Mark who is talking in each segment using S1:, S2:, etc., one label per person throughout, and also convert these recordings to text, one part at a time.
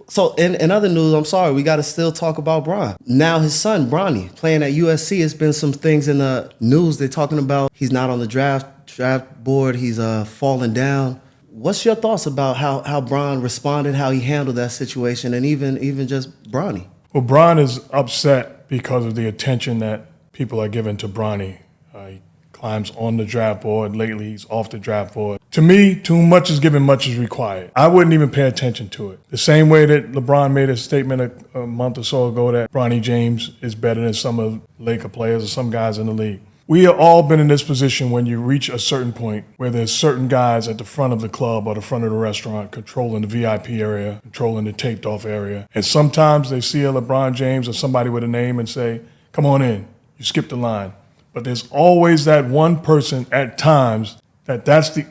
S1: So in other news, I'm sorry, we got to still talk about Bron. Now his son, Bronny, playing at USC, it's been some things in the news they're talking about. He's not on the draft board. He's falling down. What's your thoughts about how Bron responded, how he handled that situation, and even just Bronny?
S2: Well, Bron is upset because of the attention that people are giving to Bronny. He climbs on the draft board. Lately, he's off the draft board. To me, too much is given, much is required. I wouldn't even pay attention to it. The same way that LeBron made a statement a month or so ago that Bronny James is better than some of the Laker players or some guys in the league. We have all been in this position when you reach a certain point where there's certain guys at the front of the club or the front of the restaurant controlling the VIP area, controlling the taped off area. And sometimes they see a LeBron James or somebody with a name and say, come on in, you skipped the line. But there's always that one person at times that's the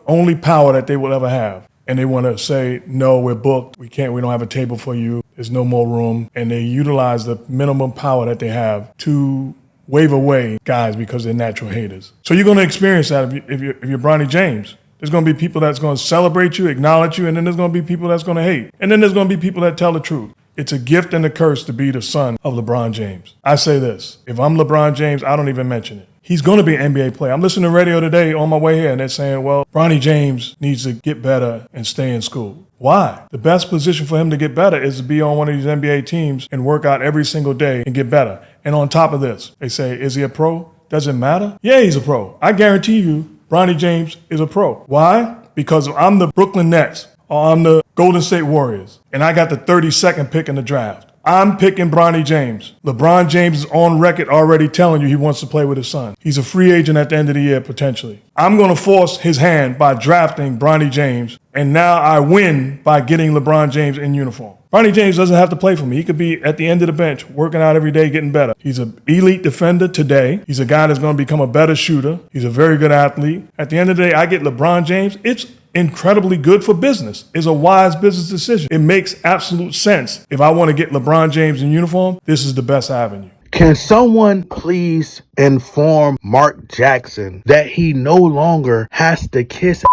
S2: only power that they will ever have. And they want to say, no, we're booked. We don't have a table for you. There's no more room. And they utilize the minimum power that they have to wave away guys because they're natural haters. So you're going to experience that if you're Bronny James. There's going to be people that's going to celebrate you, acknowledge you, and then there's going to be people that's going to hate. And then there's going to be people that tell the truth. It's a gift and a curse to be the son of LeBron James. I say this, if I'm LeBron James, I don't even mention it. He's going to be an NBA player. I'm listening to radio today on my way here, and they're saying, well, Bronny James needs to get better and stay in school. Why? The best position for him to get better is to be on one of these NBA teams and work out every single day and get better. And on top of this, they say, is he a pro? Does it matter? Yeah, he's a pro. I guarantee you, Bronny James is a pro. Why? Because I'm the Brooklyn Nets or I'm the Golden State Warriors, and I got the 32nd pick in the draft. I'm picking Bronny James. LeBron James is on record already telling you he wants to play with his son. He's a free agent at the end of the year, potentially. I'm going to force his hand by drafting Bronny James, and now I win by getting LeBron James in uniform. Bronny James doesn't have to play for me. He could be at the end of the bench, working out every day, getting better. He's an elite defender today. He's a guy that's going to become a better shooter. He's a very good athlete. At the end of the day, I get LeBron James. It's incredibly good for business. It's a wise business decision. It makes absolute sense. If I want to get LeBron James in uniform, this is the best avenue.
S3: Can someone please inform Mark Jackson that he no longer has to kiss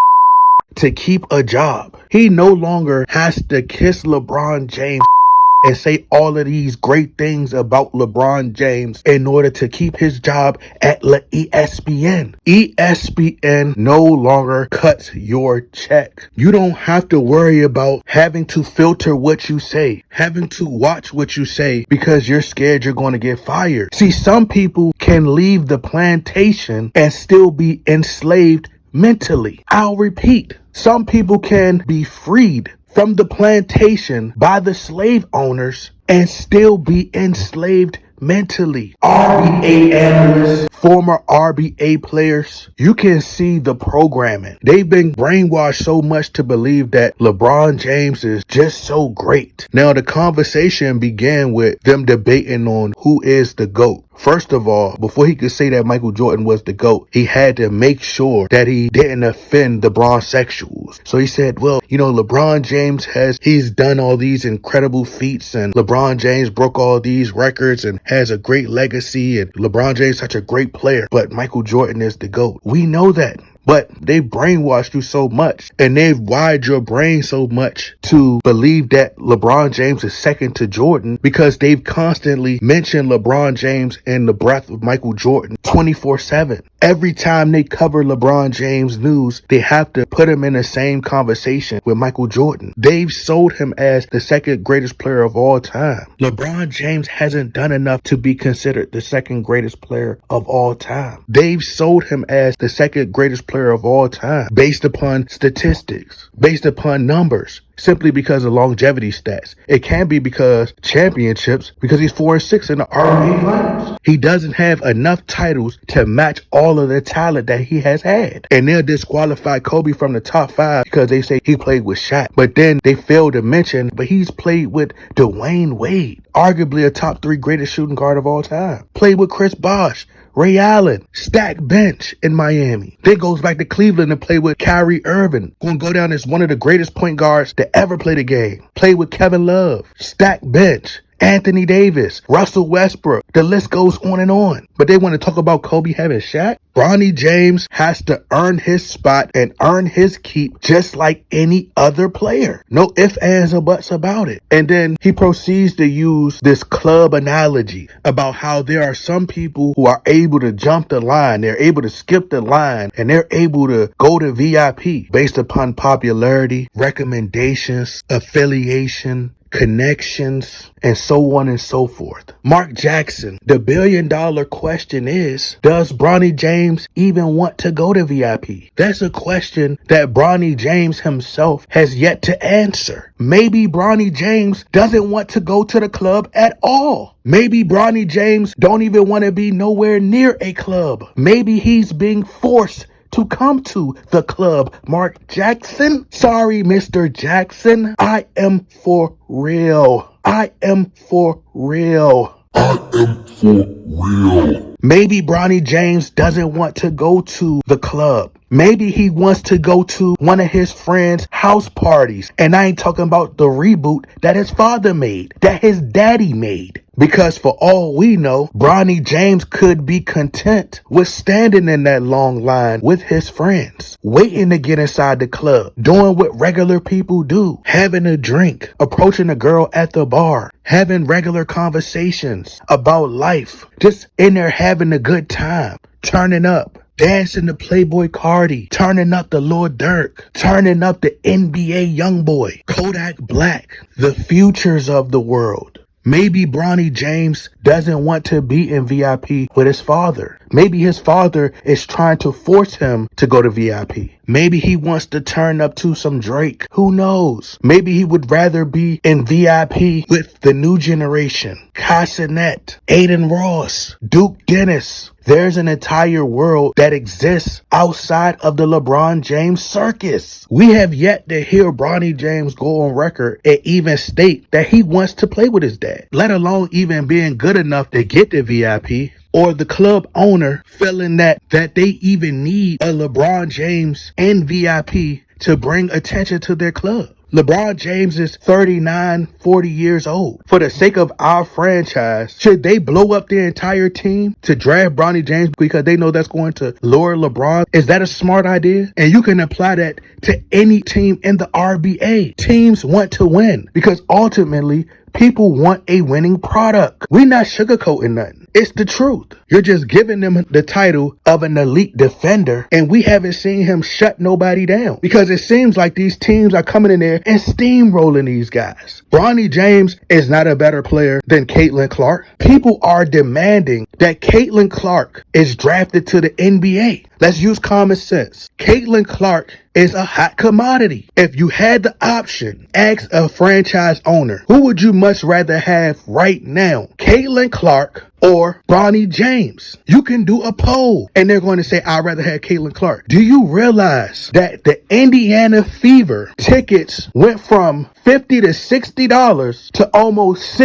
S3: to keep a job? He no longer has to kiss LeBron James and say all of these great things about LeBron James in order to keep his job at ESPN. ESPN no longer cuts your check. You don't have to worry about having to filter what you say, having to watch what you say because you're scared you're going to get fired. See, some people can leave the plantation and still be enslaved mentally. I'll repeat, some people can be freed from the plantation by the slave owners and still be enslaved mentally. RBA analysts, former RBA players, you can see the programming. They've been brainwashed so much to believe that LeBron James is just so great. Now, the conversation began with them debating on who is the GOAT. First of all, before he could say that Michael Jordan was the GOAT, he had to make sure that he didn't offend the Bronsexuals. So he said, well, LeBron James he's done all these incredible feats, and LeBron James broke all these records and has a great legacy, and LeBron James is such a great player, but Michael Jordan is the GOAT. We know that. But they've brainwashed you so much, and they've wired your brain so much to believe that LeBron James is second to Jordan because they've constantly mentioned LeBron James in the breath of Michael Jordan 24/7. Every time they cover LeBron James news, they have to put him in the same conversation with Michael Jordan. They've sold him as the second greatest player of all time. LeBron James hasn't done enough to be considered the second greatest player of all time. They've sold him as the second greatest player of all time based upon statistics, based upon numbers, simply because of longevity stats. It can be because championships, because he's 4-6 in the RBA finals. He doesn't have enough titles to match all of the talent that he has had. And they'll disqualify Kobe from the top 5 because they say he played with Shaq. But then they fail to mention, but he's played with Dwayne Wade, arguably a top 3 greatest shooting guard of all time. Played with Chris Bosh, Ray Allen, stacked bench in Miami. Then goes back to Cleveland and play with Kyrie Irving, going to go down as one of the greatest point guards to ever play the game. Played with Kevin Love, stacked bench. Anthony Davis, Russell Westbrook. The list goes on and on. But they want to talk about Kobe having Shaq? Bronny James has to earn his spot and earn his keep just like any other player. No ifs, ands, or buts about it. And then he proceeds to use this club analogy about how there are some people who are able to jump the line, they're able to skip the line, and they're able to go to VIP based upon popularity, recommendations, affiliation, connections, and so on and so forth. Mark Jackson, the $1 billion question is, does Bronny James even want to go to VIP? That's a question that Bronny James himself has yet to answer. Maybe Bronny James doesn't want to go to the club at all. Maybe Bronny James don't even want to be nowhere near a club. Maybe he's being forced to come to the club. Mark Jackson? Sorry, Mr. Jackson. I am for real. I am for real. Maybe Bronny James doesn't want to go to the club. Maybe he wants to go to one of his friends' house parties. And I ain't talking about the reboot that his father made, that his daddy made. Because for all we know, Bronny James could be content with standing in that long line with his friends, waiting to get inside the club, doing what regular people do, having a drink, approaching a girl at the bar, having regular conversations about life, just in there having a good time, turning up. Dancing to Playboy Cardi, turning up the Lil Durk, turning up the NBA Youngboy, Kodak Black, the futures of the world. Maybe Bronny James doesn't want to be in VIP with his father. Maybe his father is trying to force him to go to VIP. Maybe he wants to turn up to some Drake. Who knows? Maybe he would rather be in VIP with the new generation. Cassinet, Aiden Ross, Duke Dennis. There's an entire world that exists outside of the LeBron James circus. We have yet to hear Bronny James go on record and even state that he wants to play with his dad, let alone even being good enough to get to VIP. Or the club owner feeling that they even need a LeBron James in VIP to bring attention to their club. LeBron James is 39, 40 years old. For the sake of our franchise, should they blow up their entire team to draft Bronny James because they know that's going to lower LeBron? Is that a smart idea? And you can apply that to any team in the RBA. Teams want to win because ultimately people want a winning product. We're not sugarcoating nothing. It's the truth. You're just giving them the title of an elite defender, and we haven't seen him shut nobody down because it seems like these teams are coming in there and steamrolling these guys. Bronny James is not a better player than Caitlin Clark. People are demanding that Caitlin Clark is drafted to the NBA. Let's use common sense. Caitlin Clark is a hot commodity. If you had the option, ask a franchise owner, who would you much rather have right now? Caitlin Clark or Bronny James? You can do a poll and they're going to say, I'd rather have Caitlin Clark. Do you realize that the Indiana Fever tickets went from $50 to $60 to almost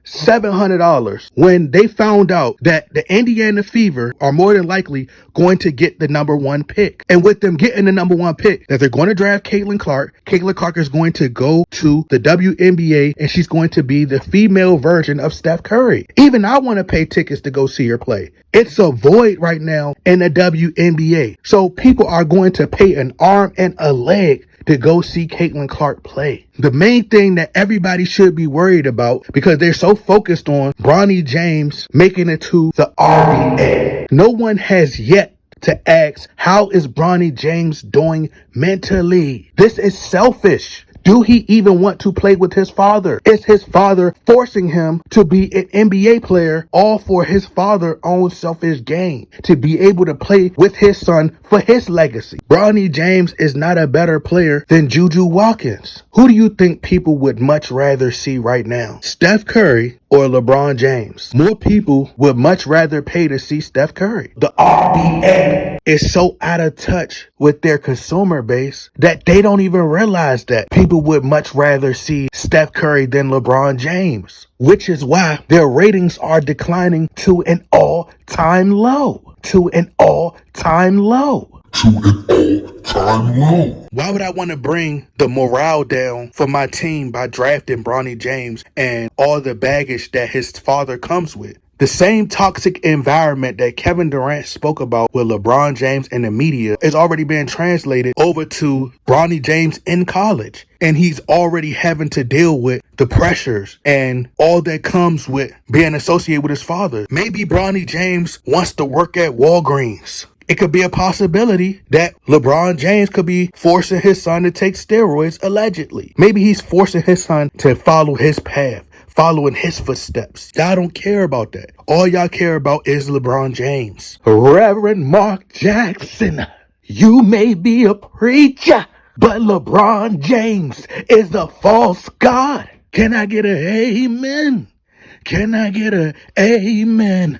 S3: $700 when they found out that the Indiana Fever are more than likely going to get the number one pick? And with them getting the number one pick, that they're going to draft Caitlin Clark. Caitlin Clark is going to go to the WNBA and she's going to be the female version of Steph Curry. Even I want to pay tickets to go see her play. It's a void right now in the WNBA. So people are going to pay an arm and a leg to go see Caitlin Clark play. The main thing that everybody should be worried about, because they're so focused on Bronny James making it to the RBA. No one has yet to ask, how is Bronny James doing mentally? This is selfish. Do he even want to play with his father? Is his father forcing him to be an NBA player, all for his father's own selfish gain, to be able to play with his son for his legacy? Bronny James is not a better player than Juju Watkins. Who do you think people would much rather see right now? Steph Curry or LeBron James? More people would much rather pay to see Steph Curry. The RBA is so out of touch with their consumer base that they don't even realize that people would much rather see Steph Curry than LeBron James, which is why their ratings are declining to an all-time low. To an all-time low. To an all-time all-time low. Why would I want to bring the morale down for my team by drafting Bronny James and all the baggage that his father comes with? The same toxic environment that Kevin Durant spoke about with LeBron James and the media is already being translated over to Bronny James in college. And he's already having to deal with the pressures and all that comes with being associated with his father. Maybe Bronny James wants to work at Walgreens. It could be a possibility that LeBron James could be forcing his son to take steroids, allegedly. Maybe he's forcing his son to follow his path, following his footsteps. Y'all don't care about that. All y'all care about is LeBron James. Reverend Mark Jackson, you may be a preacher, but LeBron James is a false god. Can I get an amen? Can I get an amen?